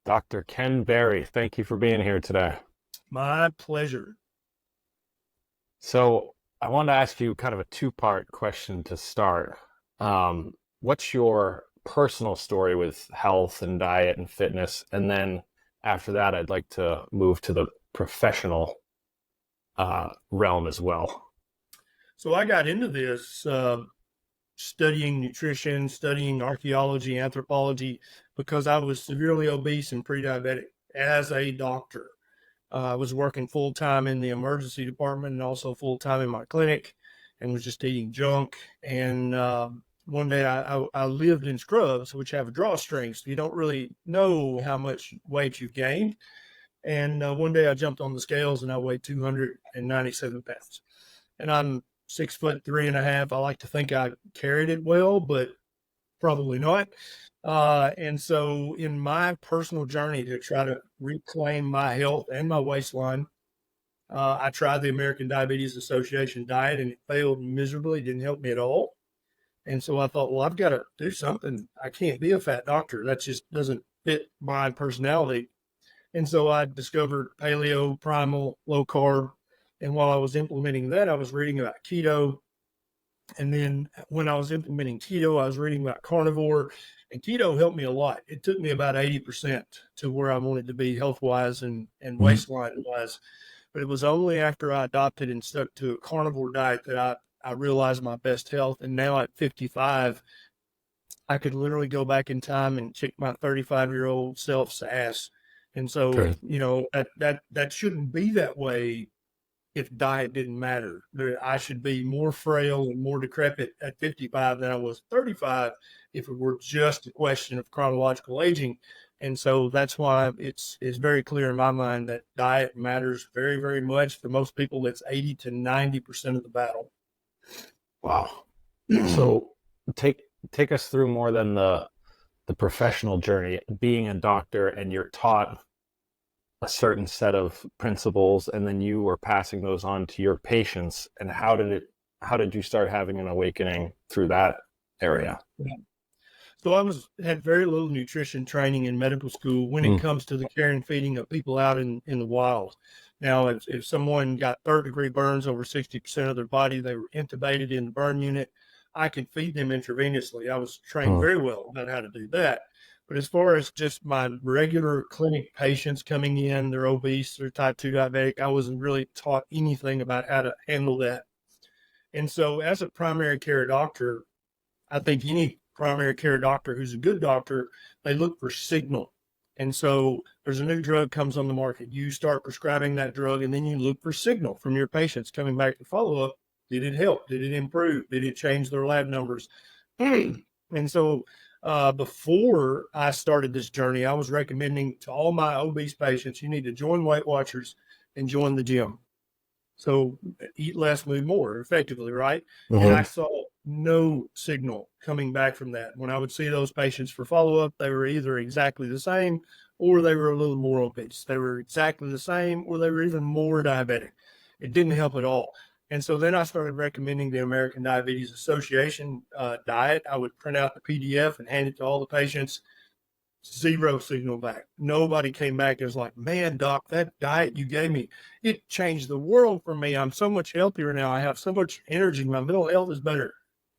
Dr. Ken Berry, thank you for being here today. My pleasure. So, I wanted to ask you kind of a two-part question to start. What's your personal story with health and diet and fitness? And then after that, I'd like to move to the professional realm as well. So I got into this studying nutrition, studying archaeology, anthropology, because I was severely obese and pre-diabetic as a doctor. I was working full time in the emergency department and also full time in my clinic and was just eating junk. And one day I lived in scrubs, which have drawstrings. So you don't really know how much weight you've gained. And one day I jumped on the scales and I weighed 297 pounds. And I'm 6'3" and a half. I like to think I carried it well, but probably not. And so in my personal journey to try to reclaim my health and my waistline, I tried the American Diabetes Association diet and it failed miserably. It didn't help me at all. And so I thought, well, I've got to do something. I can't be a fat doctor. That just doesn't fit my personality. And so I discovered paleo, primal, low carb. And while I was implementing that, I was reading about keto. And then when I was implementing keto, I was reading about carnivore. And keto helped me a lot. It took me about 80% to where I wanted to be health wise and Mhm. waistline wise. But it was only after I adopted and stuck to a carnivore diet that I realized my best health. And now at 55, I could literally go back in time and kick my 35-year-old self's ass. And so, Sure. that shouldn't be that way if diet didn't matter. I should be more frail and more decrepit at 55 than I was 35 if it were just a question of chronological aging. And so that's why it's very clear in my mind that diet matters very, very much. For most people, it's 80 to 90% of the battle. Wow. So take take us through more than the professional journey, being a doctor, and you're taught a certain set of principles, and then you were passing those on to your patients. And how did you start having an awakening through that area? So I had very little nutrition training in medical school when it Mm. comes to the care and feeding of people out in the wild. Now, if someone got third-degree burns over 60% of their body, they were intubated in the burn unit, I could feed them intravenously. I was trained Mm. very well about how to do that. But as far as just my regular clinic patients coming in, they're obese, they're type 2 diabetic, I wasn't really taught anything about how to handle that. And so as a primary care doctor, I think any primary care doctor who's a good doctor, they look for signal. And so there's a new drug comes on the market. You start prescribing that drug and then you look for signal from your patients coming back to follow up. Did it help? Did it improve? Did it change their lab numbers? And so before I started this journey, I was recommending to all my obese patients, you need to join Weight Watchers and join the gym. So eat less, move more effectively, right? And I Mhm. saw no signal coming back from that. When I would see those patients for follow up, they were either exactly the same or they were a little more obese. They were exactly the same or they were even more diabetic. It didn't help at all. And so then I started recommending the American Diabetes Association diet. I would print out the PDF and hand it to all the patients. Zero signal back. Nobody came back and was like, man, doc, that diet you gave me, it changed the world for me. I'm so much healthier now. I have so much energy. My mental health is better.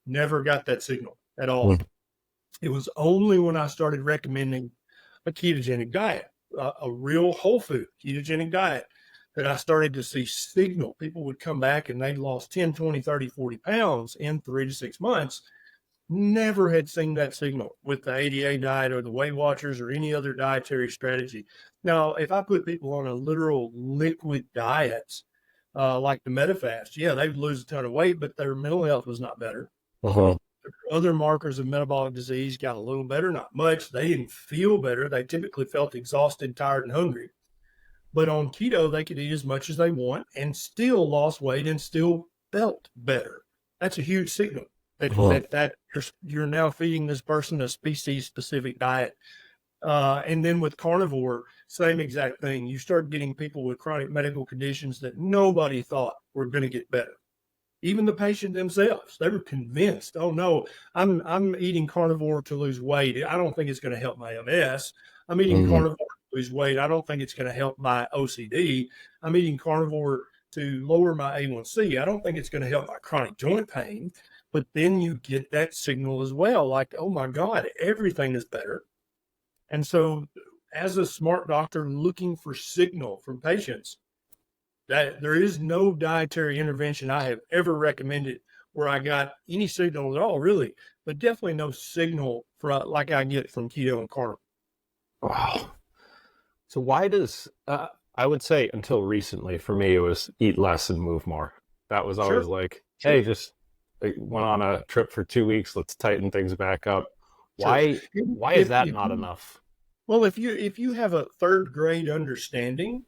Never got that signal at all. Mm. It was only when I started recommending a ketogenic diet, a real whole food ketogenic diet, that I started to see signal. People would come back and they'd lost 10, 20, 30, 40 pounds in 3 to 6 months. Never had seen that signal with the ADA diet or the Weight Watchers or any other dietary strategy. Now, if I put people on a literal liquid diet, like the Metafast, yeah, they would lose a ton of weight, but their mental health was not better. Uh-huh. Other markers of metabolic disease got a little better, not much. They didn't feel better. They typically felt exhausted, tired, and hungry. But on keto, they could eat as much as they want and still lost weight and still felt better. That's a huge signal that Uh-huh. you're now feeding this person a species specific diet. And then with carnivore, same exact thing. You start getting people with chronic medical conditions that nobody thought were going to get better. Even the patient themselves, they were convinced, oh no, I'm eating carnivore to lose weight. I don't think it's going to help my MS. I'm eating Mhm. carnivore lose weight. I don't think it's going to help my OCD. I'm eating carnivore to lower my A1C. I don't think it's going to help my chronic joint pain. But then you get that signal as well, like, oh my God, everything is better. And so, as a smart doctor looking for signal from patients, that there is no dietary intervention I have ever recommended where I got any signal at all, really, but definitely no signal for like I get from keto and carnivore. Wow. So why does I would say until recently for me it was eat less and move more. That was always Sure, like, sure, hey, just went on a trip for 2 weeks. Let's tighten things back up. sure. Why is If, that if not you, enough? well, if you have a third grade understanding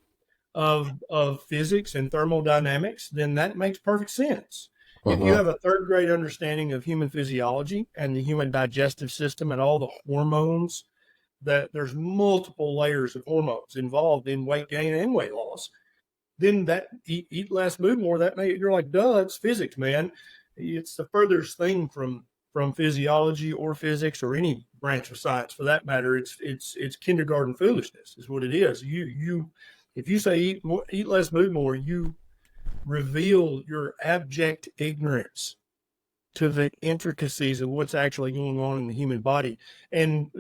of physics and thermodynamics, then that makes perfect sense. If you Uh-huh. have a third grade understanding of human physiology and the human digestive system and all the hormones, that there's multiple layers of hormones involved in weight gain and weight loss, then that eat less, move more. You're like, duh, it's physics, man. It's the furthest thing from physiology or physics or any branch of science for that matter. It's kindergarten foolishness is what it is. You if you say eat less, move more, you reveal your abject ignorance to the intricacies of what's actually going on in the human body. And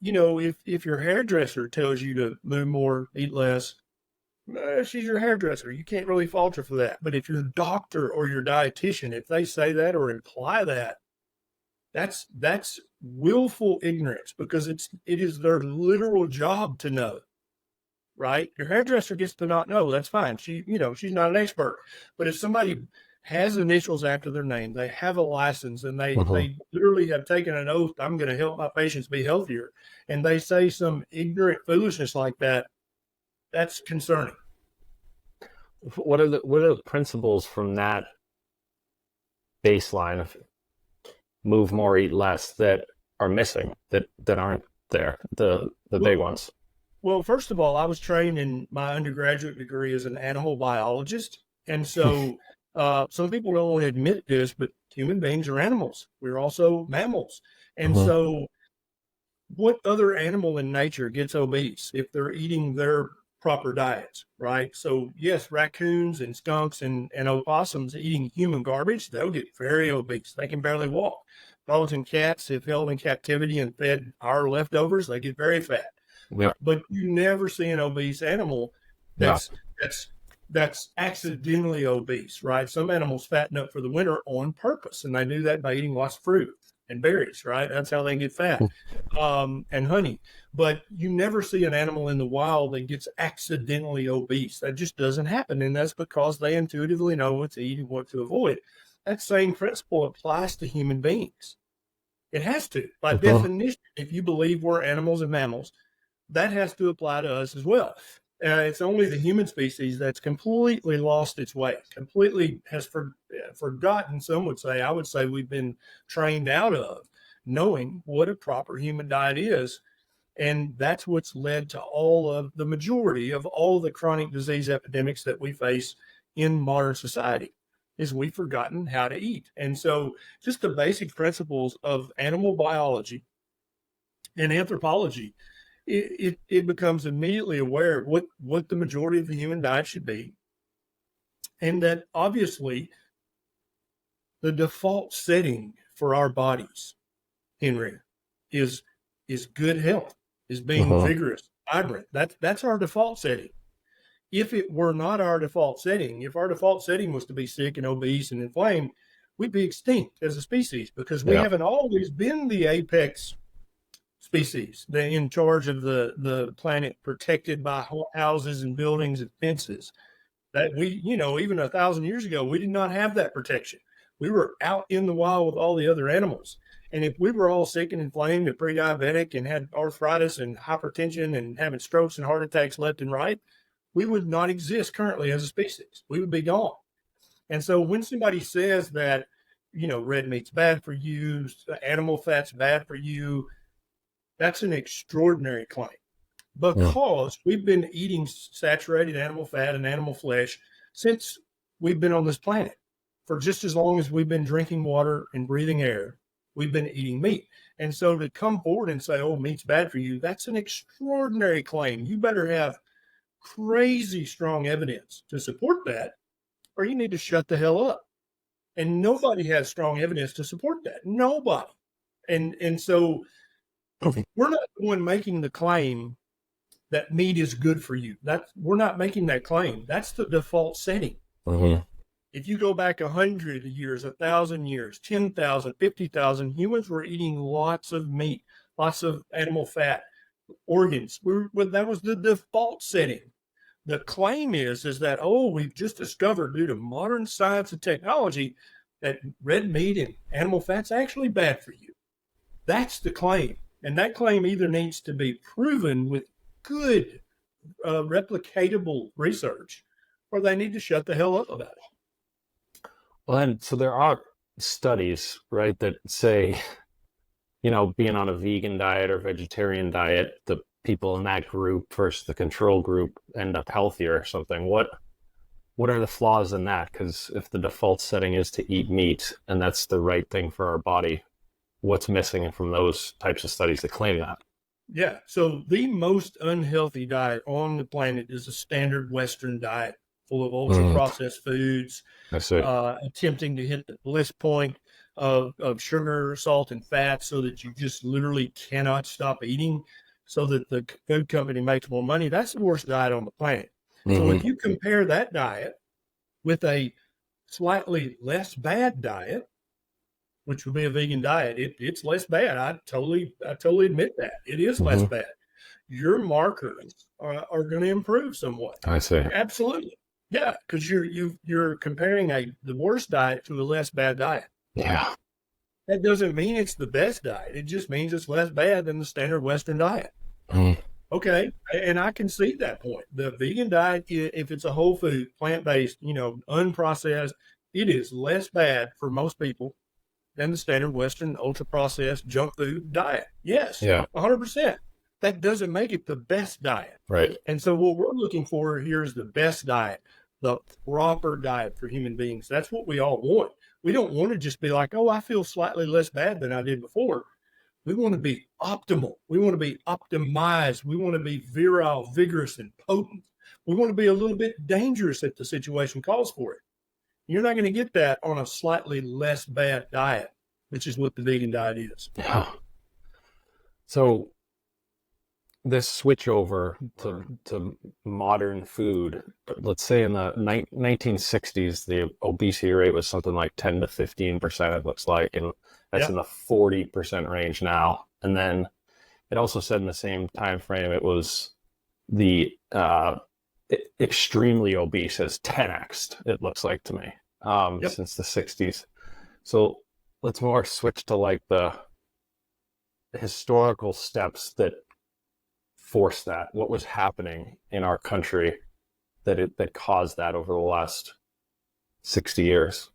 if your hairdresser tells you to move more, eat less, she's your hairdresser. You can't really fault her for that. But if your doctor or your dietitian, if they say that or imply that, that's willful ignorance because it is their literal job to know. Right? Your hairdresser gets to not know. That's fine. She's not an expert. But if somebody has initials after their name, they have a license, and Uh-huh. they literally have taken an oath, I'm going to help my patients be healthier, and they say some ignorant foolishness like that, that's concerning. What are the principles from that baseline of move more, eat less that are missing that aren't there? The big Well, ones. well, first of all, I was trained in my undergraduate degree as an animal biologist. And so some people don't want to admit this, but human beings are animals. We're also mammals. And Uh-huh. so, what other animal in nature gets obese if they're eating their proper diets, right? So, yes, raccoons and skunks and opossums eating human garbage, they'll get very obese. They can barely walk. Dogs and cats, if held in captivity and fed our leftovers, they get very fat. Yeah. But you never see an obese animal Yeah. that's that's that's accidentally obese, right? Some animals fatten up for the winter on purpose, and they do that by eating lots of fruit and berries, right? That's how they get fat, and honey. But you never see an animal in the wild that gets accidentally obese. That just doesn't happen, and that's because they intuitively know what to eat and what to avoid. That same principle applies to human beings. It has to, by Uh-huh. definition. If you believe we're animals and mammals, that has to apply to us as well. It's only the human species that's completely lost its way, completely has forgotten, some would say, I would say we've been trained out of knowing what a proper human diet is. And that's what's led to all of the majority of all the chronic disease epidemics that we face in modern society is we've forgotten how to eat. And so just the basic principles of animal biology and anthropology, it becomes immediately aware of what the majority of the human diet should be. And that obviously the default setting for our bodies, Henry, is is good health, is being Uh-huh. vigorous, vibrant. That's our default setting. If it were not our default setting, if our default setting was to be sick and obese and inflamed, we'd be extinct as a species because we Yeah. haven't always been the apex species, they're in charge of the planet, protected by houses and buildings and fences. That even 1,000 years ago, we did not have that protection. We were out in the wild with all the other animals. And if we were all sick and inflamed and pre-diabetic and had arthritis and hypertension and having strokes and heart attacks left and right, we would not exist currently as a species. We would be gone. And so when somebody says that, red meat's bad for you, animal fat's bad for you, that's an extraordinary claim Yeah. because we've been eating saturated animal fat and animal flesh since we've been on this planet for just as long as we've been drinking water and breathing air. we've been eating meat. And so to come forward and say, oh, meat's bad for you, that's an extraordinary claim. You better have crazy strong evidence to support that, or you need to shut the hell up. And nobody has strong evidence to support that. Nobody. And so we're not the one making the claim that meat is good for you. We're not making that claim. That's the default setting. Mm-hmm. If you go back 100 years, 1,000 years, 10,000, 50,000, humans were eating lots of meat, lots of animal fat, organs. That was the default setting. The claim is that, oh, we've just discovered due to modern science and technology that red meat and animal fat's actually bad for you. That's the claim. And that claim either needs to be proven with good, replicatable research, or they need to shut the hell up about it. Well, and so there are studies, right, that say, being on a vegan diet or vegetarian diet, the people in that group versus the control group end up healthier or something. What are the flaws in that? Because if the default setting is to eat meat and that's the right thing for our body, what's missing from those types of studies that claim that? Yeah. So the most unhealthy diet on the planet is a standard Western diet full of ultra-processed foods, attempting to hit the bliss point of sugar, salt, and fat so that you just literally cannot stop eating so that the food company makes more money. That's the worst diet on the planet. So if you compare that diet with a slightly less bad diet, which would be a vegan diet, it's less bad. I totally admit that. It is less bad. Your markers are going to improve somewhat. I see. Absolutely. Yeah, because you're comparing the worst diet to a less bad diet. Yeah. That doesn't mean it's the best diet. It just means it's less bad than the standard Western diet. Okay, and I can see that point. The vegan diet, if it's a whole food, plant-based, unprocessed, it is less bad for most people than the standard Western ultra-processed junk food diet. Yes, yeah, 100%. That doesn't make it the best diet. Right. And so what we're looking for here is the best diet, the proper diet for human beings. That's what we all want. We don't want to just be like, oh, I feel slightly less bad than I did before. We want to be optimal. We want to be optimized. We want to be virile, vigorous, and potent. We want to be a little bit dangerous if the situation calls for it. You're not going to get that on a slightly less bad diet, which is what the vegan diet is. Yeah. So this switch over to modern food, let's say in the 1960s, the obesity rate was something like 10 to 15%, it looks like, and that's in the 40% range now. And then it also said in the same time frame, it was the extremely obese has 10x'd, it looks like to me, since the 60s. So let's more switch to like the historical steps that forced that. What was happening in our country that caused that over the last 60 years?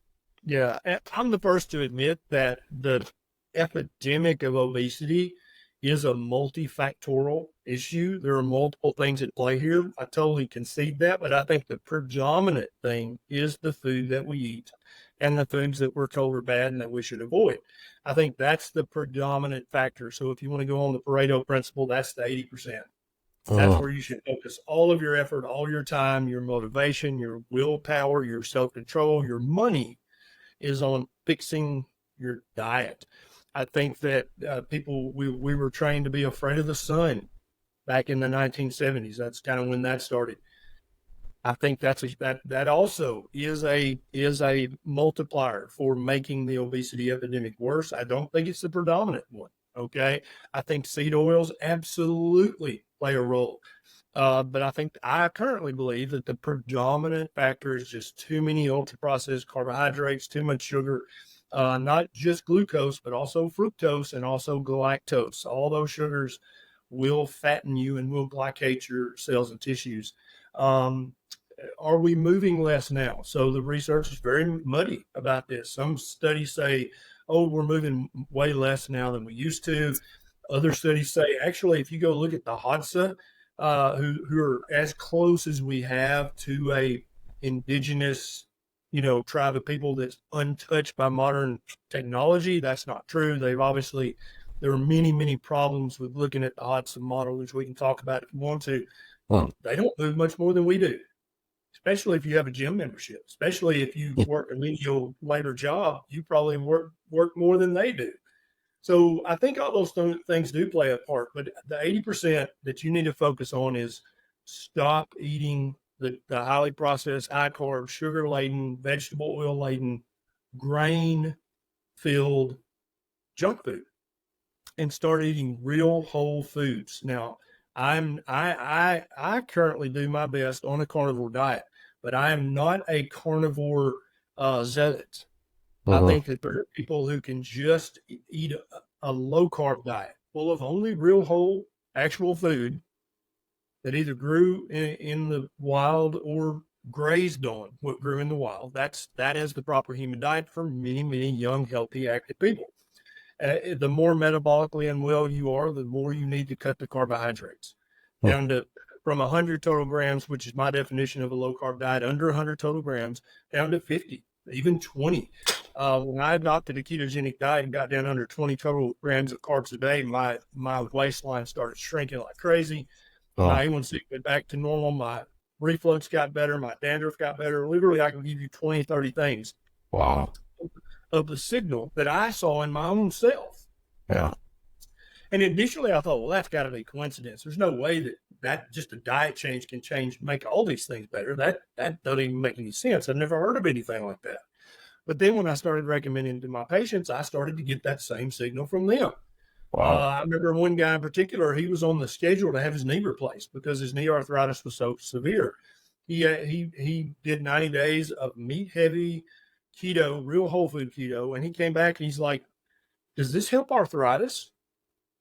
Yeah, I'm the first to admit that the epidemic of obesity is a multifactorial issue. There are multiple things at play here. I totally concede that, but I think the predominant thing is the food that we eat and the foods that we're told are bad and that we should avoid. I think that's the predominant factor. So if you want to go on the Pareto principle, that's the 80%. That's where you should focus all of your effort, all your time, your motivation, your willpower, your self-control, your money is on fixing your diet. I think that we were trained to be afraid of the sun back in the 1970s. That's kind of when that started. I think that also is a multiplier for making the obesity epidemic worse. I don't think it's the predominant one. Okay, I think seed oils absolutely play a role, but I currently believe that the predominant factor is just too many ultra-processed carbohydrates, too much sugar, not just glucose, but also fructose and also galactose. All those sugars will fatten you and will glycate your cells and tissues. Are we moving less now? So the research is very muddy about this. Some studies say, oh, we're moving way less now than we used to. Other studies say, actually, if you go look at the Hadza, who are as close as we have to a indigenous tribe of people that's untouched by modern technology. That's not true. There are many, many problems with looking at the Hodson model, which we can talk about if you want to. Hmm. They don't move much more than we do, especially if you have a gym membership, especially if you work a menial later job, you probably work more than they do. So I think all those things do play a part, but the 80% that you need to focus on is stop eating the highly processed, high carb, sugar laden, vegetable oil laden, grain filled junk food and start eating real whole foods. Now, I currently do my best on a carnivore diet, but I am not a carnivore zealot. I Mhm. think that there are people who can just eat a low carb diet full of only real whole actual food that either grew in the wild or grazed on what grew in the wild. That is the proper human diet for many, many young, healthy, active people. The more metabolically unwell you are, the more you need to cut the carbohydrates Hmm. down to from 100 total grams, which is my definition of a low carb diet, under 100 total grams, down to 50, even 20. When I adopted a ketogenic diet and got down under 20 total grams of carbs a day, my waistline started shrinking like crazy. Oh, My A1C went back to normal. My reflux got better. My dandruff got better. Literally, I can give you 20, 30 things wow. of the signal that I saw in my own self. Yeah. And initially, I thought, well, that's got to be coincidence. There's no way that just a diet change can make all these things better. That doesn't even make any sense. I've never heard of anything like that. But then when I started recommending to my patients, I started to get that same signal from them. Wow. I remember one guy in particular, he was on the schedule to have his knee replaced because his knee arthritis was so severe. He did 90 days of meat heavy keto, real whole food keto, and he came back and he's like, "Does this help arthritis?"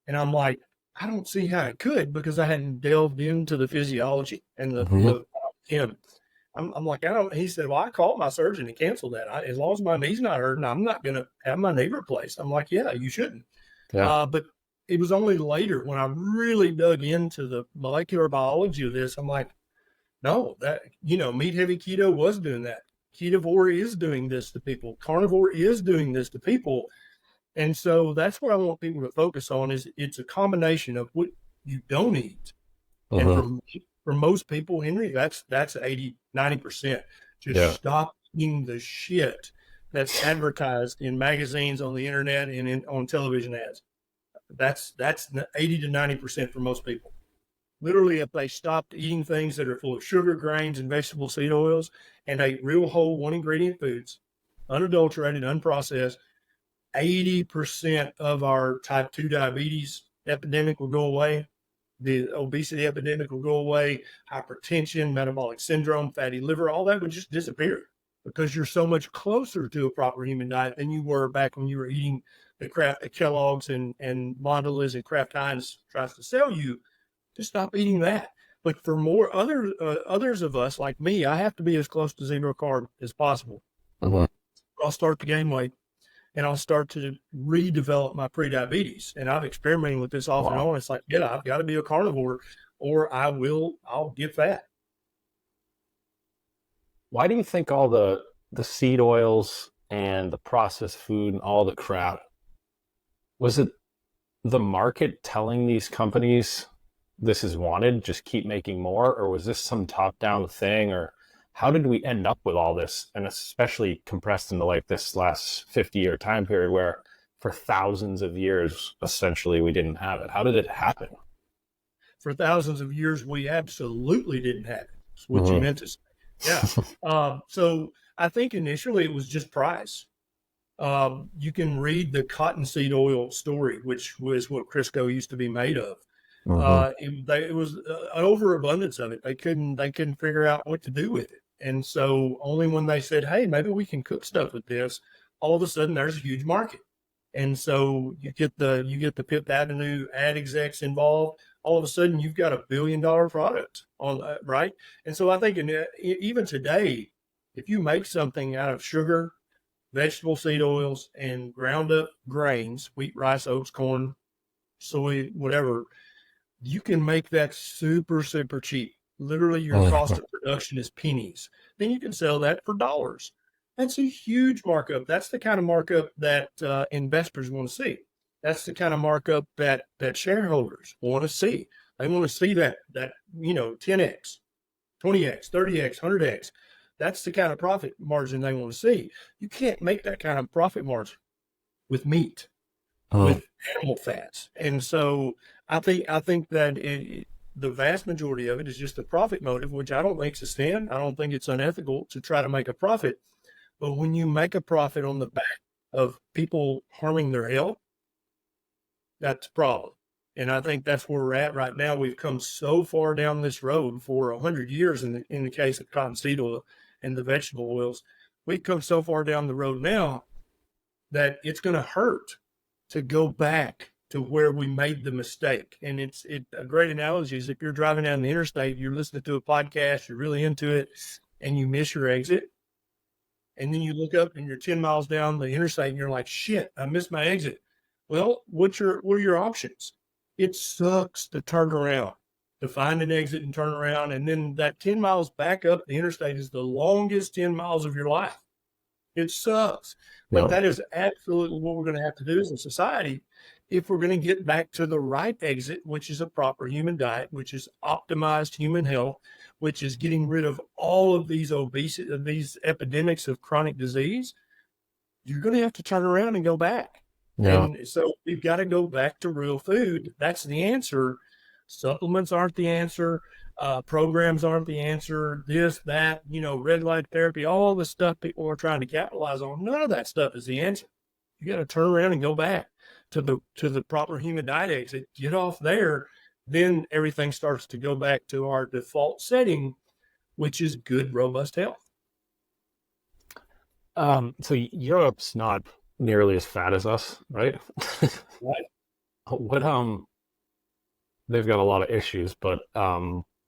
And I'm like, "I don't see how it could because I hadn't delved into the physiology and Mhm. the him." I'm like, I don't. He said, "Well, I called my surgeon and canceled that. As long as my knee's not hurting, I'm not going to have my knee replaced." I'm like, "Yeah, you shouldn't." Yeah. But it was only later when I really dug into the molecular biology of this. I'm like, no, that, meat heavy keto was doing that. Ketovore is doing this to people. Carnivore is doing this to people. And so that's what I want people to focus on is it's a combination of what you don't eat. And Mhm. for most people, Henry, that's 80, 90%. Just Yeah. stop eating the shit that's advertised in magazines, on the internet, and on television ads. That's 80 to 90% for most people. Literally, if they stopped eating things that are full of sugar, grains, and vegetable seed oils and ate real whole one ingredient foods, unadulterated, unprocessed, 80% of our type 2 diabetes epidemic will go away. The obesity epidemic will go away. Hypertension, metabolic syndrome, fatty liver, all that would just disappear because you're so much closer to a proper human diet than you were back when you were eating the Kellogg's and Mondelez and Kraft Heinz tries to sell you. Just stop eating that. But for others of us like me, I have to be as close to zero carb as possible. Mhm. I'll start to gain weight and I'll start to redevelop my prediabetes. And I've experimented with this off and Wow. on. It's like, yeah, I've got to be a carnivore or I'll get fat. Why do you think all the seed oils and the processed food and all the crap, was it the market telling these companies this is wanted, just keep making more, or was this some top down thing, or how did we end up with all this, and especially compressed into like this last 50-year time period where for thousands of years essentially we didn't have it? How did it happen? For thousands of years, we absolutely didn't have it. That's what you Mm-hmm. meant to say. Yeah. So I think initially it was just price. You can read the cottonseed oil story, which was what Crisco used to be made of. Mm-hmm. It was an overabundance of it. They couldn't figure out what to do with it, and so only when they said, "Hey, maybe we can cook stuff with this," all of a sudden there's a huge market, and so you get the Fifth Avenue ad execs involved. All of a sudden you've got $1 billion product on that, right? And so I think even today, if you make something out of sugar, vegetable seed oils, and ground up grains, wheat, rice, oats, corn, soy, whatever, you can make that super, super cheap. Literally, your cost of production is pennies. Then you can sell that for dollars. That's a huge markup. That's the kind of markup that investors want to see. That's the kind of markup that shareholders want to see. They want to see that 10x, 20x, 30x, 100x. That's the kind of profit margin they want to see. You can't make that kind of profit margin with meat, Oh, with animal fats. And so I think that the vast majority of it is just a profit motive, which I don't think is a sin. I don't think it's unethical to try to make a profit. But when you make a profit on the back of people harming their health, that's a problem. And I think that's where we're at right now. We've come so far down this road for 100 years in the case of cottonseed oil and the vegetable oils. We've come so far down the road now that it's going to hurt to go back to where we made the mistake. And a great analogy is if you're driving down the interstate, you're listening to a podcast, you're really into it, and you miss your exit. And then you look up and you're 10 miles down the interstate and you're like, shit, I missed my exit. Well, what are your options? It sucks to turn around, to find an exit and turn around. And then that 10 miles back up the interstate is the longest 10 miles of your life. It sucks. But yeah. that is absolutely what we're going to have to do as a society if we're going to get back to the right exit, which is a proper human diet, which is optimized human health, which is getting rid of all of these obesity, these epidemics of chronic disease. You're going to have to turn around and go back. Yeah. And so we've got to go back to real food. That's the answer. Supplements aren't the answer. Programs aren't the answer. This, that, red light therapy, all the stuff people are trying to capitalize on. None of that stuff is the answer. You got to turn around and go back to the proper human diet exit. Get off there. Then everything starts to go back to our default setting, which is good, robust health. So Europe's not nearly as fat as us, right? Right. What they've got a lot of issues, but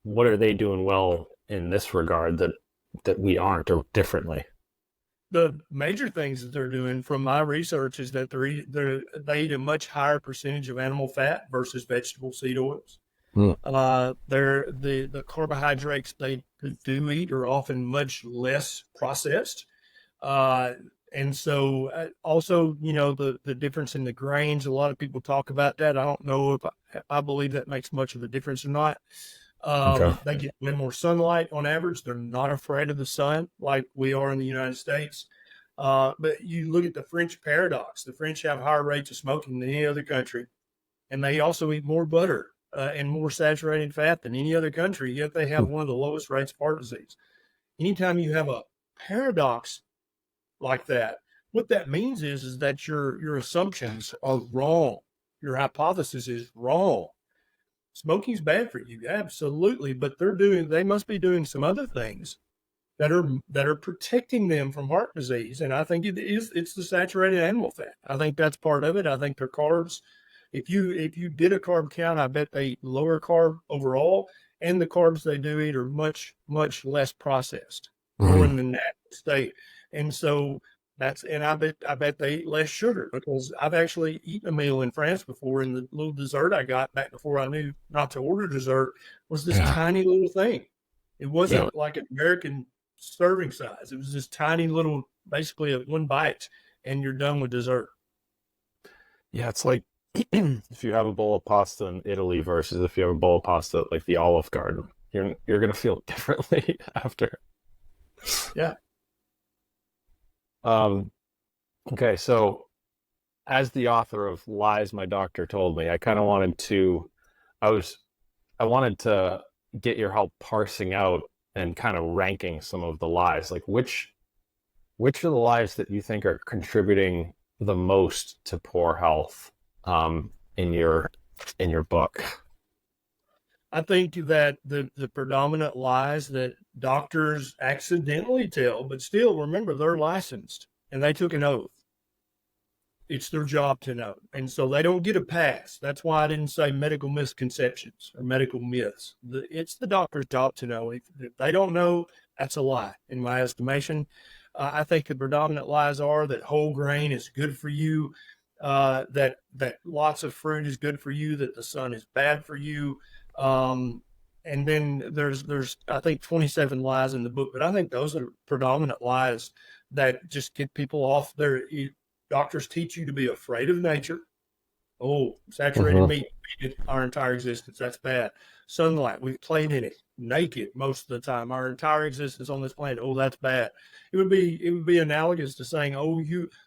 what are they doing well in this regard that we aren't, or differently? The major things that they're doing from my research is that they eat a much higher percentage of animal fat versus vegetable seed oils. Hmm. The carbohydrates they do eat are often much less processed. And so also, the difference in the grains, a lot of people talk about that. I don't know if I believe that makes much of a difference or not. Okay. They get way more sunlight on average. They're not afraid of the sun like we are in the United States. But you look at the French paradox. The French have higher rates of smoking than any other country, and they also eat more butter and more saturated fat than any other country, yet they have one of the lowest rates of heart disease. Anytime you have a paradox like that, what that means is that your assumptions are wrong. Your hypothesis is wrong. Smoking's bad for you, absolutely, but they must be doing some other things that are protecting them from heart disease. And I think it's the saturated animal fat. I think that's part of it. I think their carbs. If you did a carb count, I bet they eat lower carb overall, and the carbs they do eat are much, much less processed, more Mhm. in the natural state. And so and I bet they eat less sugar, because I've actually eaten a meal in France before, and the little dessert I got back before I knew not to order dessert was this Yeah. tiny little thing. It Yeah. wasn't like an American serving size. It was this tiny little, basically one bite, and you're done with dessert. Yeah, it's like if you have a bowl of pasta in Italy versus if you have a bowl of pasta at like the Olive Garden, you're gonna feel it differently after. Yeah. Um, okay, so as the author of Lies My Doctor Told Me, I was I wanted to get your help parsing out and kind of ranking some of the lies. Like which are the lies that you think are contributing the most to poor health in your book? I think that the predominant lies that doctors accidentally tell, but still remember they're licensed and they took an oath. It's their job to know. And so they don't get a pass. That's why I didn't say medical misconceptions or medical myths. It's the doctor's job to know. If they don't know, that's a lie, in my estimation. I think the predominant lies are that whole grain is good for you, that lots of fruit is good for you, that the sun is bad for you. And then there's I think 27 lies in the book, but I think those are predominant lies that just get people off their. Doctors teach you to be afraid of nature. Oh, saturated Hmm. meat our entire existence. That's bad. Sunlight, we've played in it naked most of the time. Our entire existence on this planet. Oh, that's bad. It would be analogous to saying, oh,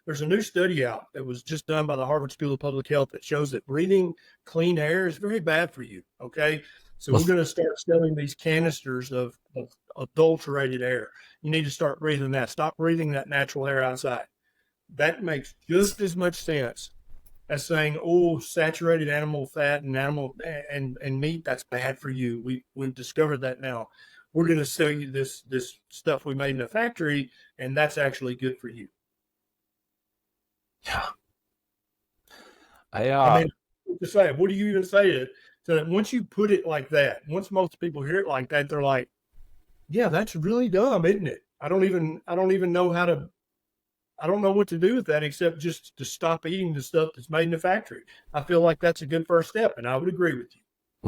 there's a new study out that was just done by the Harvard School of Public Health that shows that breathing clean air is very bad for you. Okay. So we're going to start selling these canisters of adulterated air. You need to start breathing that. Stop breathing that natural air outside. That makes just as much sense as saying, "Oh, saturated animal fat and and meat, that's bad for you." We've discovered that now. We're going to sell you this stuff we made in a factory, and that's actually good for you. Yeah. I mean, to say, what do you even say it? So that once you put it like that, once most people hear it like that, they're like, "Yeah, that's really dumb, isn't it?" I don't even know how to I don't know what to do with that except just to stop eating the stuff that's made in the factory. I feel like that's a good first step, and I would agree with you.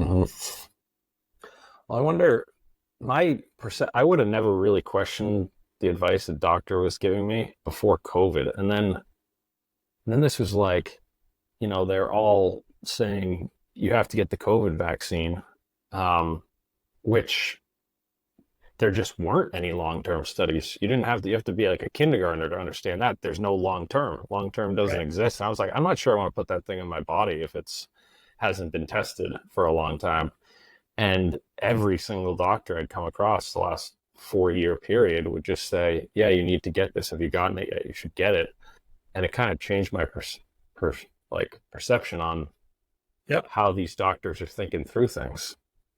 Mhm. Well, I wonder, I would have never really questioned the advice the doctor was giving me before COVID. And then this was like, they're all saying you have to get the COVID vaccine, um, which there just weren't any long-term studies. You have to be like a kindergartner to understand that there's no long-term. Long-term doesn't Right. exist. And I was like, I'm not sure I want to put that thing in my body if it's hasn't been tested for a long time. And every single doctor I'd come across the last 4-year period would just say, yeah, you need to get this. Have you gotten it yet? You should get it. And it kind of changed my perception on Yep. how these doctors are thinking through things.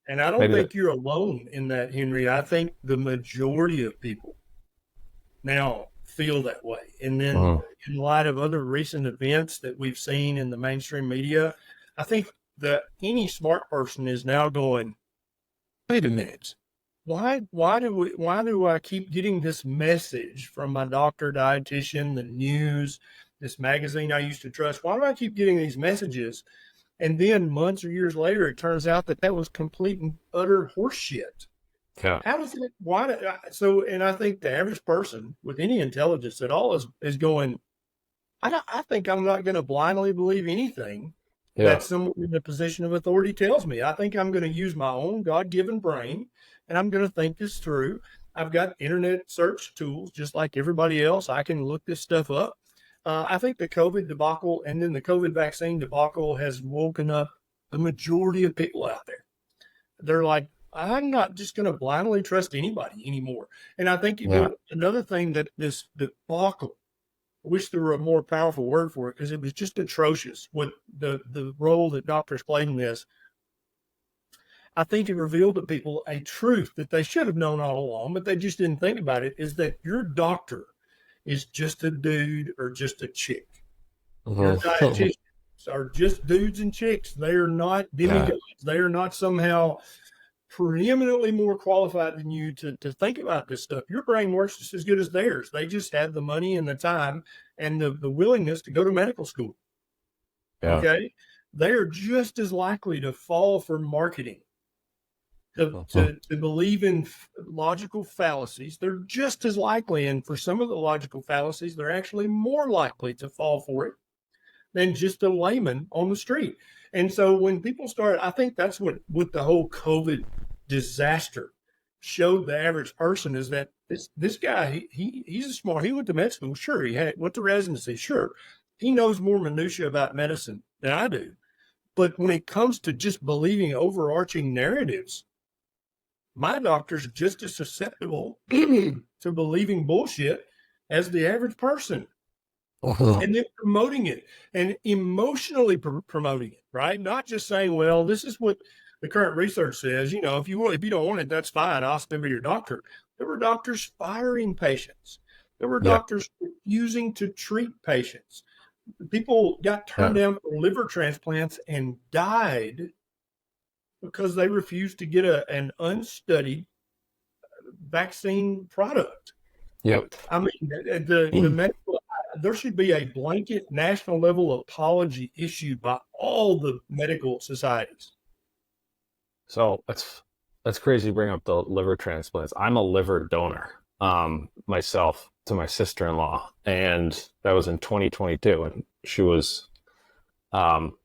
And I don't Maybe that. think you're alone in that, Henry. I think the majority of people now feel that way. And then, Mhm. in light of other recent events that we've seen in the mainstream media, I think that any smart person is now going, wait a minute. Why do I keep getting this message from my doctor, dietitian, the news, this magazine I used to trust? Why do I keep getting these messages? And then months or years later, it turns out that was complete and utter horseshit. Yeah. How does it? Why? So, and I think the average person with any intelligence at all is going. I think I'm not going to blindly believe anything Yeah. that someone in a position of authority tells me. I think I'm going to use my own God-given brain, and I'm going to think this through. I've got internet search tools just like everybody else. I can look this stuff up. I think the COVID debacle and then the COVID vaccine debacle has woken up the majority of people out there. They're like, I'm not just going to blindly trust anybody anymore. And I think Yeah. another thing that this debacle, I wish there were a more powerful word for it because it was just atrocious with the role that doctors played in this. I think it revealed to people a truth that they should have known all along, but they just didn't think about it, is that your doctor is just a dude or just a chick. Your Mhm. dietitians are just dudes and chicks. They are not Yeah. demigods. They are not somehow preeminently more qualified than you to think about this stuff. Your brain works just as good as theirs. They just have the money and the time and the willingness to go to medical school. Yeah. Okay. They are just as likely to fall for marketing, Mhm. to believe in logical fallacies. They're just as likely. And for some of the logical fallacies, they're actually more likely to fall for it than just a layman on the street. And so when people start, I think that's what the whole COVID disaster showed the average person is that this guy he's a smart. He went to med school, sure. Went to residency, sure. He knows more minutia about medicine than I do. But when it comes to just believing overarching narratives, my doctor's just as susceptible to believing bullshit as the average person, Mhm. and then promoting it and emotionally promoting it, right? Not just saying, well, this is what the current research says. If you don't want it, that's fine. I'll still be your doctor. There were doctors firing patients. There were Yeah. doctors refusing to treat patients. People got turned Yeah. down for liver transplants and died because they refused to get an unstudied vaccine product. Yep. I mean, the medical, there should be a blanket national level apology issued by all the medical societies. So that's crazy to bring up the liver transplants. I'm a liver donor myself. to my sister-in-law, and that was in 2022, and she was, um,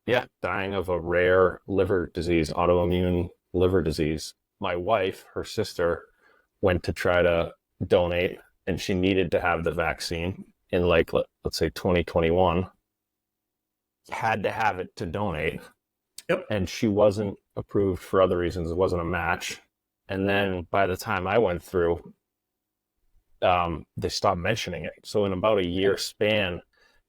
yeah, dying of a rare liver disease, autoimmune liver disease. My wife, her sister, went to try to donate, and she needed to have the vaccine in like let's say 2021. Had to have it to donate, Yep. and she wasn't approved for other reasons. It wasn't a match. And then by the time I went through, they stopped mentioning it. So in about a year span,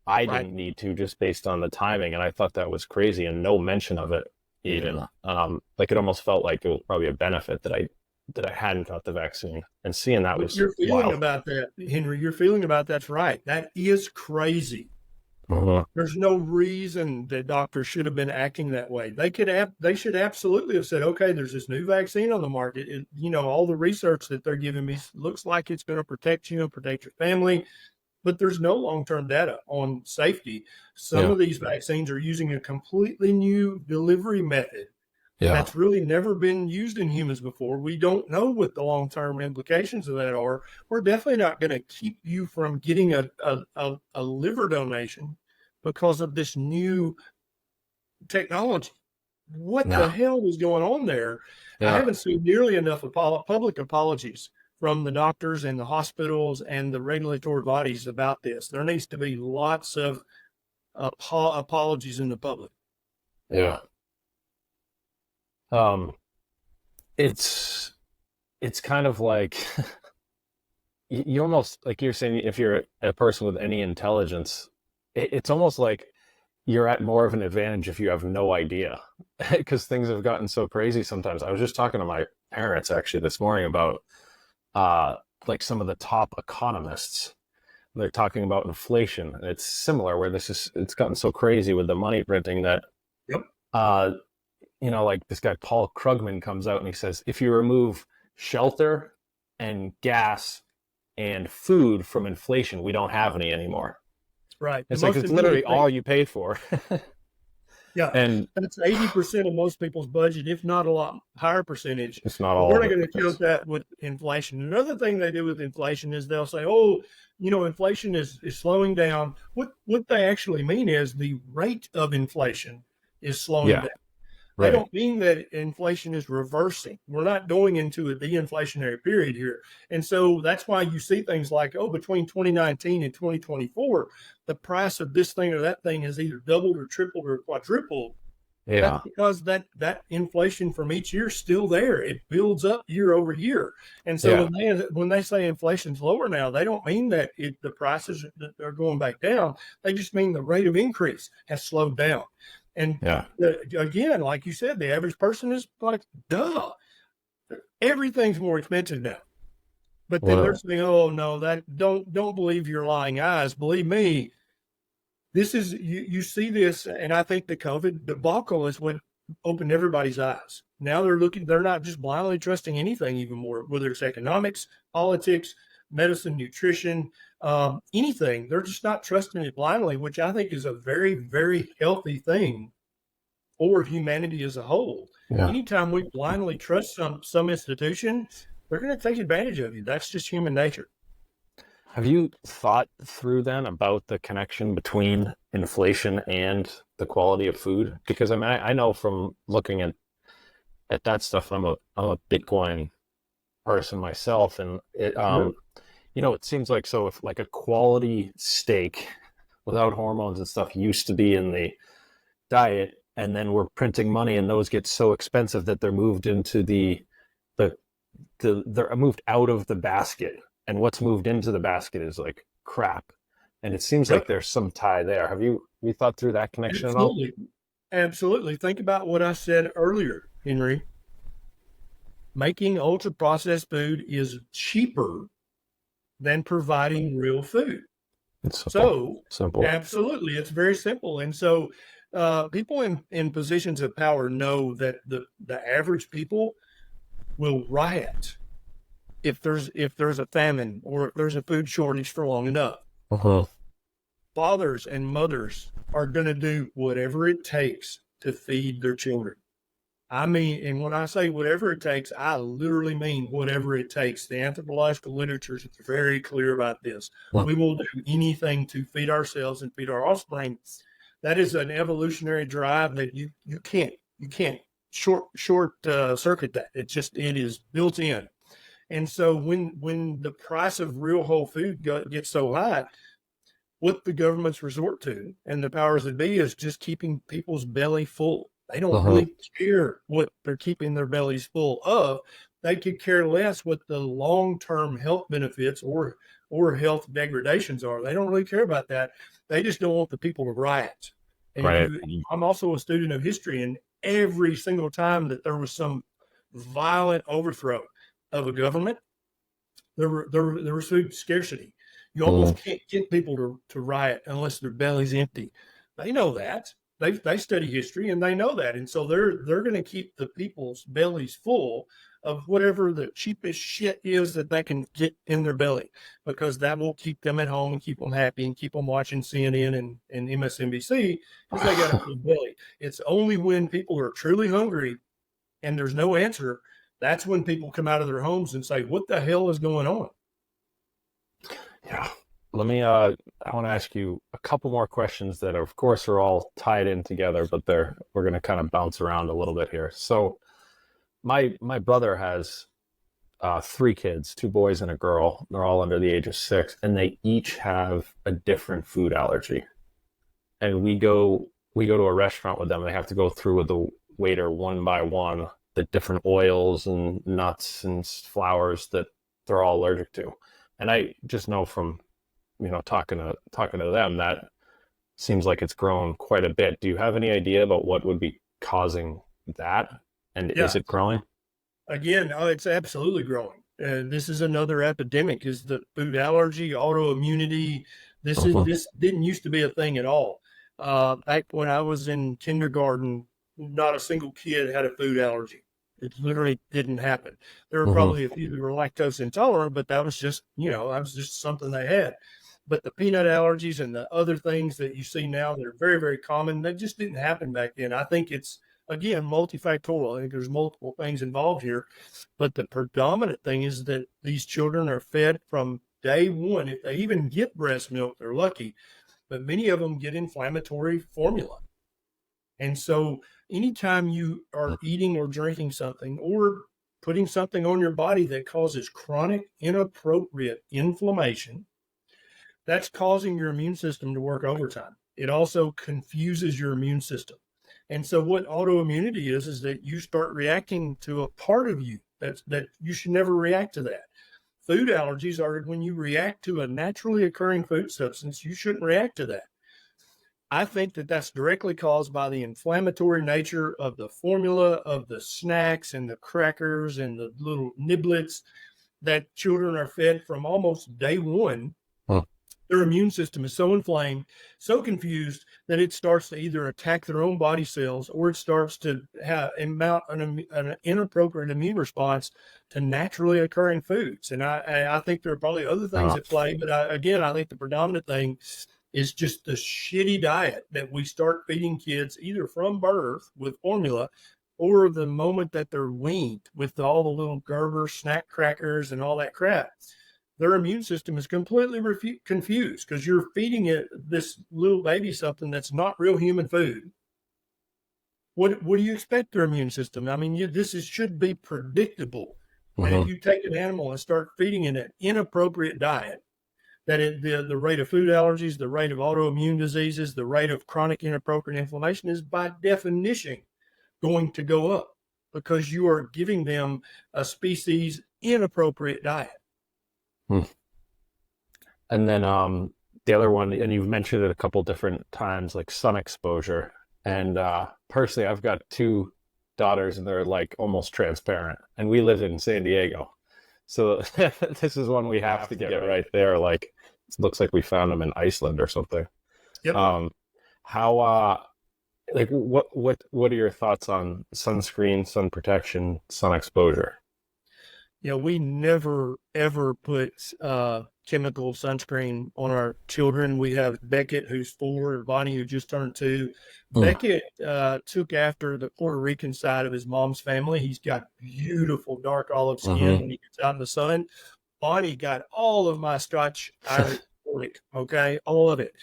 I Right. didn't need to, just based on the timing, and I thought that was crazy, and no mention of it even. Like it almost felt like it was probably a benefit that I hadn't got the vaccine, and seeing that What was you're feeling wild. about that, Henry, you're feeling about that's right. That is crazy. Uh-huh. There's no reason that doctors should have been acting that way. They should absolutely have said, okay, there's this new vaccine on the market. All the research that they're giving me looks like it's going to protect you and protect your family, but there's no long-term data on safety. Some Yeah, of these vaccines are using a completely new delivery method yeah, that's really never been used in humans before. We don't know what the long-term implications of that are. We're definitely not going to keep you from getting a liver donation because of this new technology. What the yeah, hell is going on there? I yeah. haven't seen nearly enough public apologies from the doctors and the hospitals and the regulatory bodies about this. There needs to be lots of apologies in the public. Yeah. Um, it's it's kind of like you almost, like you're saying, if you're a person with any intelligence, it's almost like you're at more of an advantage if you have no idea, because things have gotten so crazy sometimes. I was just talking to my parents actually this morning about uh like some of the top economists. They're talking about inflation, and it's similar where it's gotten so crazy with the money printing that Yep. uh like this guy Paul Krugman comes out and he says, if you remove shelter and gas and food from inflation, we don't have any anymore. Right. The It's like most it's immediate literally thing. all you pay for. Yeah, And that's 80% of most people's budget, if not a lot higher percentage. it's not But all we're of not it. going to count that with inflation. Another thing they do with inflation is they'll say, "Oh, inflation is slowing down." What they actually mean is the rate of inflation is slowing Yeah, down. They right. don't mean that inflation is reversing. We're not going into a de-inflationary period here. And so that's why you see things like, oh, between 2019 and 2024, the price of this thing or that thing has either doubled or tripled or quadrupled. That's Yeah, because that inflation from each year is still there. It builds up year over year. And so yeah, when they say inflation's lower now, they don't mean that the prices are going back down. They just mean the rate of increase has slowed down. And yeah. again, like you said, the average person is like, duh, everything's more expensive now. But then they're Well, saying, oh no, that don't believe your lying eyes. Believe me, this is you see this, and I think the COVID debacle is what opened everybody's eyes. Now they're not just blindly trusting anything anymore, whether it's economics, politics, medicine, nutrition, anything. They're just not trusting it blindly, which I think is a very, very healthy thing for humanity as a whole. yeah. Anytime we blindly trust some institution, they're going to take advantage of you. That's just human nature. Have you thought through then about the connection between inflation and the quality of food? Because I mean, I know from looking at that stuff, I'm a Bitcoin person myself, and Sure. it seems like, so if like a quality steak without hormones and stuff used to be in the diet, and then we're printing money, and those get so expensive that they're moved into the they're moved out of the basket, and what's moved into the basket is like crap. And it seems like Yep. there's some tie there. Have you thought through that connection at all? Absolutely. Absolutely. Think about what I said earlier, Henry. Making ultra processed food is cheaper than providing real food. It's simple. So, Simple. absolutely, it's very simple. And so, people in positions of power know that the average people will riot if there's a famine or if there's a food shortage for long enough. Uh-huh. Fathers and mothers are going to do whatever it takes to feed their children. I mean, and when I say whatever it takes, I literally mean whatever it takes. The anthropological literature is very clear about this. Well, We will do anything to feed ourselves and feed our offspring. That is an evolutionary drive that you can't short circuit that. It is built in. And so when the price of real whole food gets so high, what the governments resort to and the powers that be is just keeping people's belly full. They don't uh-huh. really care what they're keeping their bellies full of. They could care less what the long-term health benefits or health degradations are. They don't really care about that. They just don't want the people to riot. And if Right. I'm also a student of history, and every single time that there was some violent overthrow of a government, there was food scarcity. You almost Mm. can't get people to riot unless their belly's empty. They know that. They study history and they know that, and so they're going to keep the people's bellies full of whatever the cheapest shit is that they can get in their belly, because that will keep them at home and keep them happy and keep them watching CNN and MSNBC because they got a full belly. It's only when people are truly hungry and there's no answer, that's when people come out of their homes and say, "What the hell is going on?" Yeah. I want to ask you a couple more questions that of course are all tied in together, but we're going to kind of bounce around a little bit here. So my brother has three kids, two boys and a girl. They're all under the age of 6, and they each have a different food allergy. And we go to a restaurant with them. They have to go through with the waiter one by one the different oils and nuts and flours that they're all allergic to. And I just know from talking to them that seems like it's grown quite a bit. Do you have any idea about what would be causing that? And Yeah. is it growing? Again, it's absolutely growing. This is another epidemic: is the food allergy, autoimmunity. Uh-huh. This didn't used to be a thing at all. Back when I was in kindergarten, not a single kid had a food allergy. It literally didn't happen. There were Uh-huh. probably a few who were lactose intolerant, but that was just something they had. But the peanut allergies and the other things that you see now that are very, very common, that just didn't happen back then. I think it's, again, multifactorial. I think there's multiple things involved here, but the predominant thing is that these children are fed from day one. If they even get breast milk, they're lucky, but many of them get inflammatory formula. And so anytime you are eating or drinking something or putting something on your body that causes chronic, inappropriate inflammation, that's causing your immune system to work overtime. It also confuses your immune system. And so what autoimmunity is that you start reacting to a part of you that you should never react to that. Food allergies are when you react to a naturally occurring food substance. You shouldn't react to that. I think that that's directly caused by the inflammatory nature of the formula of the snacks and the crackers and the little niblets that children are fed from almost day one. Huh. Their immune system is so inflamed, so confused that it starts to either attack their own body cells or it starts to mount an inappropriate immune response to naturally occurring foods. And I think there are probably other things Uh, at play, but I think the predominant thing is just the shitty diet that we start feeding kids either from birth with formula or the moment that they're weaned with all the little Gerber snack crackers and all that crap. Their immune system is completely confused because you're feeding it this little baby something that's not real human food. What do you expect their immune system? I mean, should be predictable that if uh-huh. you take an animal and start feeding it an inappropriate diet, that the rate of food allergies, the rate of autoimmune diseases, the rate of chronic inappropriate inflammation is by definition going to go up because you are giving them a species inappropriate diet. Hmm. And then the other one, and you've mentioned it a couple different times, like sun exposure. And personally, I've got two daughters, and they're like almost transparent. And we live in San Diego, so this is one we have to get right there. Like it looks like we found them in Iceland or something. Yep. Um, how like what are your thoughts on sunscreen, sun protection, sun exposure? Yeah, we never ever put chemical sunscreen on our children. We have Beckett, who's 4, and Bonnie, who just turned 2. Mm. Beckett took after the Puerto Rican side of his mom's family. He's got beautiful dark olive skin Hmm. when he gets out in the sun. Bonnie got all of my Scotch Irish, okay, all of it.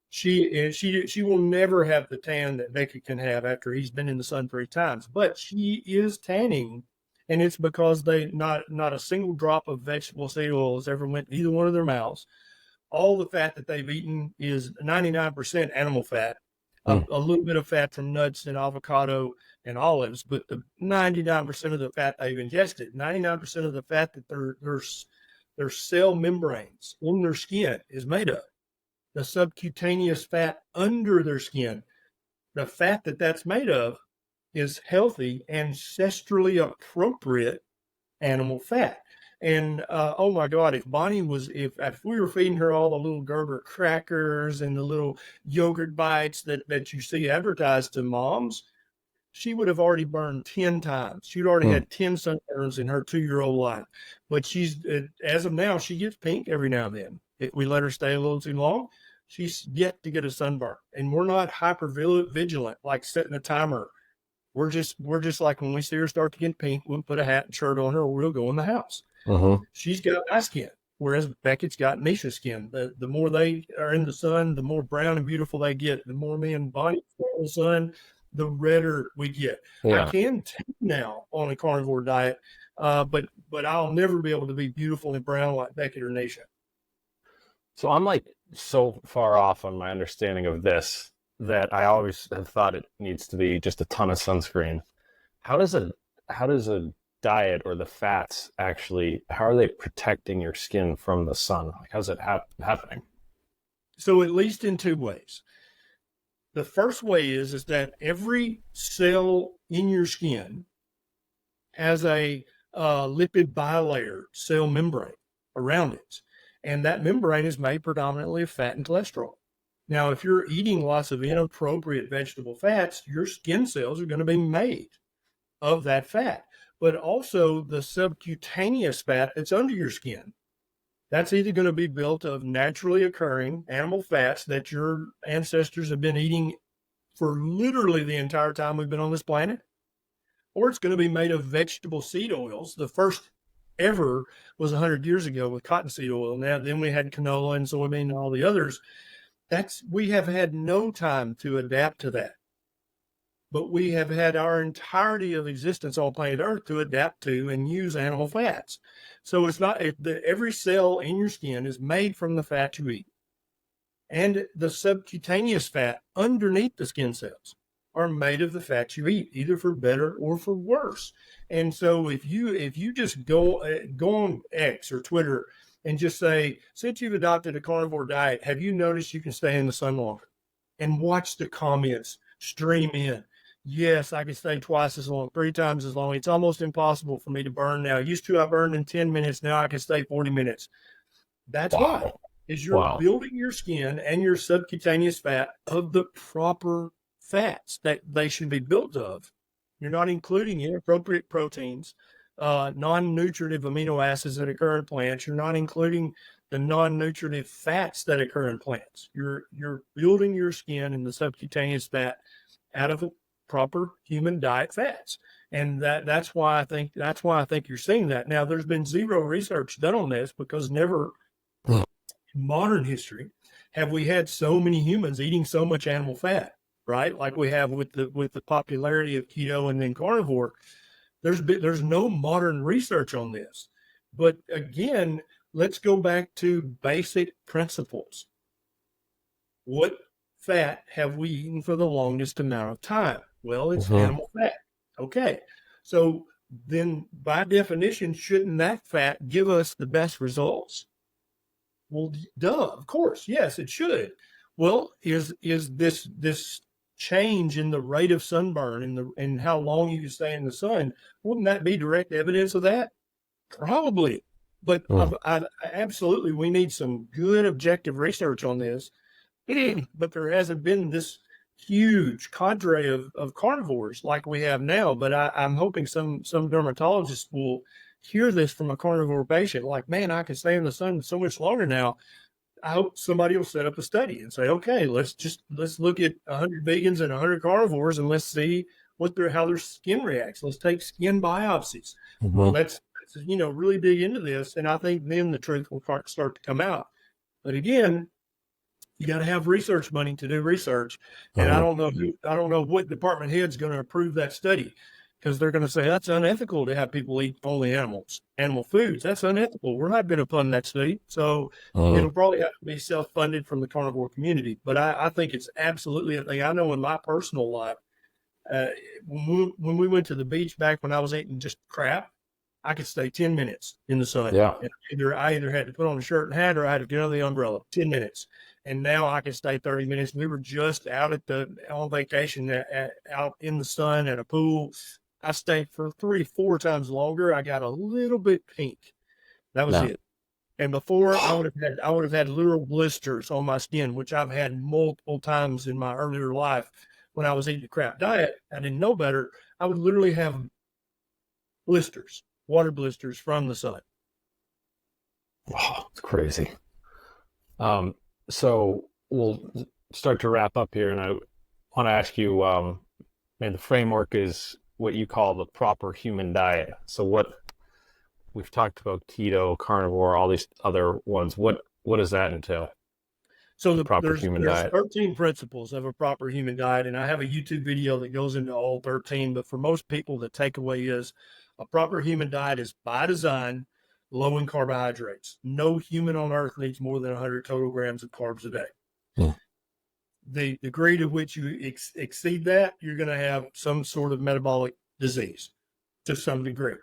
She will never have the tan that Beckett can have after he's been in the sun 3 times, but she is tanning, and it's because they not a single drop of vegetable seed oil has ever went either one of their mouths. All the fat that they've eaten is 99% animal fat, Mm. a little bit of fat from nuts and avocado and olives, but the 99% of the fat they've ingested, 99% of the fat that their cell membranes on their skin is made of, the subcutaneous fat under their skin, the fat that that's made of is healthy, ancestrally appropriate animal fat. And oh my God, if we were feeding her all the little Gerber crackers and the little yogurt bites that you see advertised to moms, she would have already burned 10 times. She'd already Mm. had 10 sunburns in her 2-year-old life. But as of now, she gets pink every now and then. We let her stay a little too long. She's yet to get a sunburn. And we're not hyper vigilant, like setting a timer. We're just like when we see her start to get pink, we'll put a hat and shirt on her, or we'll go in the house. Hmm. She's got eye skin, whereas Beckett's got Misha skin. The more they are in the sun, the more brown and beautiful they get. The more me and Bonnie are in the sun, the redder we get. I Yeah. can tell now on a carnivore diet, but I'll never be able to be beautiful and brown like Beckett or Nisha. So I'm like so far off on my understanding of this that I always have thought it needs to be just a ton of sunscreen. How does a how does a diet or the fats actually, how are they protecting your skin from the sun? Like how's it happening? So at least in 2 ways. The first way is that every cell in your skin has a lipid bilayer cell membrane around it. And that membrane is made predominantly of fat and cholesterol. Now, if you're eating lots of inappropriate vegetable fats, your skin cells are going to be made of that fat, but also the subcutaneous fat that's under your skin. That's either going to be built of naturally occurring animal fats that your ancestors have been eating for literally the entire time we've been on this planet, or it's going to be made of vegetable seed oils. The first ever was 100 years ago with cottonseed oil. Now, then we had canola and soybean and all the others. We have had no time to adapt to that. But we have had our entirety of existence on planet Earth to adapt to and use animal fats. So it's not every cell in your skin is made from the fat you eat. And the subcutaneous fat underneath the skin cells are made of the fat you eat, either for better or for worse. And so if you just go on X or Twitter and just say, since you've adopted a carnivore diet, have you noticed you can stay in the sun longer? And watch the comments stream in. Yes, I can stay twice as long, 3 times as long. It's almost impossible for me to burn now. Used to I burned in 10 minutes. Now I can stay 40 minutes. That's why, Wow. is you're Wow. building your skin and your subcutaneous fat of the proper fats that they should be built of. You're not including inappropriate proteins, non-nutritive amino acids that occur in plants. You're not including the non-nutritive fats that occur in plants. You're building your skin and the subcutaneous fat out of a proper human diet fats. And that's why I think you're seeing that. Now, there's been zero research done on this because never Hmm. in modern history have we had so many humans eating so much animal fat, right? Like we have with the popularity of keto and then carnivore. There's no modern research on this. But again, let's go back to basic principles. What fat have we eaten for the longest amount of time? Well, it's Hmm. animal fat. Okay. So then by definition, shouldn't that fat give us the best results? Well, duh, of course. Yes, it should. Well, is this change in the rate of sunburn and how long you can stay in the sun, wouldn't that be direct evidence of that? Probably. But Hmm. absolutely, we need some good objective research on this. But there hasn't been this huge cadre of carnivores like we have now. But I'm hoping some dermatologists will hear this from a carnivore patient, like, man, I can stay in the sun so much longer now. I hope somebody will set up a study and say, okay, let's look at 100 vegans and 100 carnivores and let's see how their skin reacts. Let's take skin biopsies. Mm-hmm. Let's really dig into this. And I think then the truth will start to come out. But again, you got to have research money to do research. And I don't know what department head's going to approve that study, because they're going to say that's unethical to have people eat only animal foods. That's unethical. We're not going to fund that study. So it'll probably have to be self-funded from the carnivore community. But I think it's absolutely a thing. I know in my personal life, when we went to the beach back when I was eating just crap, I could stay 10 minutes in the sun. Yeah. And I either had to put on a shirt and hat or I had to get under the umbrella, 10 minutes. And now I can stay 30 minutes. We were just out on vacation out in the sun at a pool. I stayed for 3-4 times longer. I got a little bit pink. That was it. And before, I would have had literal blisters on my skin, which I've had multiple times in my earlier life when I was eating a crap diet. I didn't know better. I would literally have blisters, water blisters from the sun. Wow, it's crazy. So we'll start to wrap up here, and I want to ask you, the framework is what you call the proper human diet. So what we've talked about, keto, carnivore, all these other ones, what does that entail? So there's 13 principles of a proper human diet, and I have a YouTube video that goes into all 13, but for most people, the takeaway is a proper human diet is by design low in carbohydrates. No human on earth needs more than 100 total grams of carbs a day. Yeah. The degree to which you exceed that, you're going to have some sort of metabolic disease to some degree.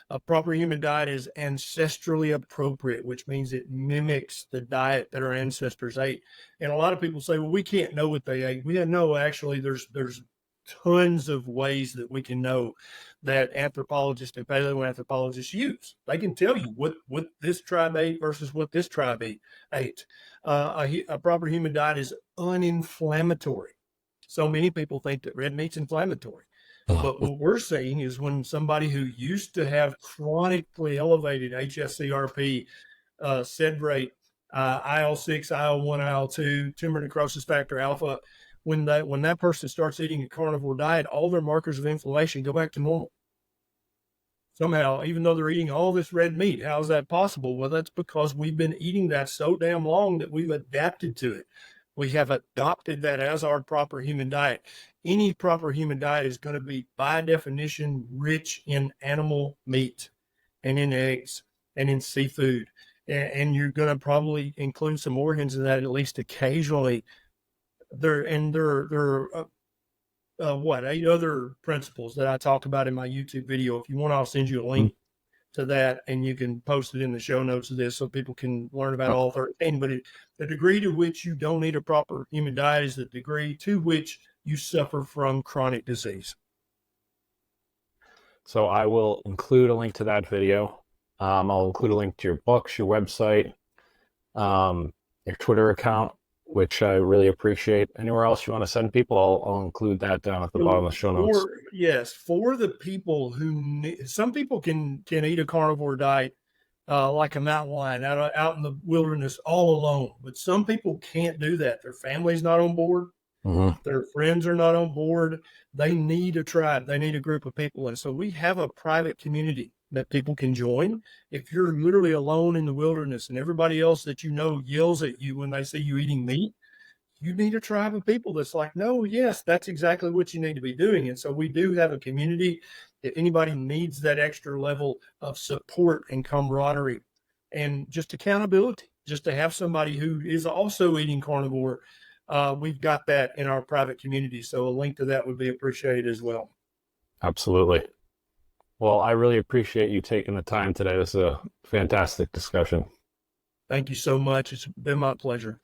A proper human diet is ancestrally appropriate, which means it mimics the diet that our ancestors ate. And a lot of people say, well, we can't know what they ate. Actually, there's tons of ways that we can know that anthropologists and paleoanthropologists use. They can tell you what this tribe ate versus what this tribe ate. A proper human diet is uninflammatory. So many people think that red meat's inflammatory. But what we're seeing is when somebody who used to have chronically elevated HSCRP, SID rate, IL-6, IL-1, IL-2, tumor necrosis factor alpha, when that person starts eating a carnivore diet, all their markers of inflammation go back to normal. Somehow, even though they're eating all this red meat, how is that possible? Well, that's because we've been eating that so damn long that we've adapted to it. We have adopted that as our proper human diet. Any proper human diet is going to be, by definition, rich in animal meat and in eggs and in seafood. And you're going to probably include some organs in that at least occasionally. There are 8 other principles that I talk about in my YouTube video. If you want, I'll send you a link to that, and you can post it in the show notes of this so people can learn about all 13. But the degree to which you don't need a proper human diet is the degree to which you suffer from chronic disease. So I will include a link to that video. I'll include a link to your books, your website, your Twitter account, which I really appreciate. Anywhere else you want to send people, I'll include that down at the bottom of the show notes. For the people who some people can eat a carnivore diet like a mountain lion out in the wilderness all alone, but some people can't do that. Their family's not on board. Mm-hmm. Their friends are not on board. They need a tribe. They need a group of people. And so we have a private community that people can join. If you're literally alone in the wilderness and everybody else that you know yells at you when they see you eating meat, you need a tribe of people that's like, no, yes, that's exactly what you need to be doing. And so we do have a community. If anybody needs that extra level of support and camaraderie and just accountability, just to have somebody who is also eating carnivore, we've got that in our private community. So a link to that would be appreciated as well. Absolutely. Well, I really appreciate you taking the time today. This is a fantastic discussion. Thank you so much. It's been my pleasure.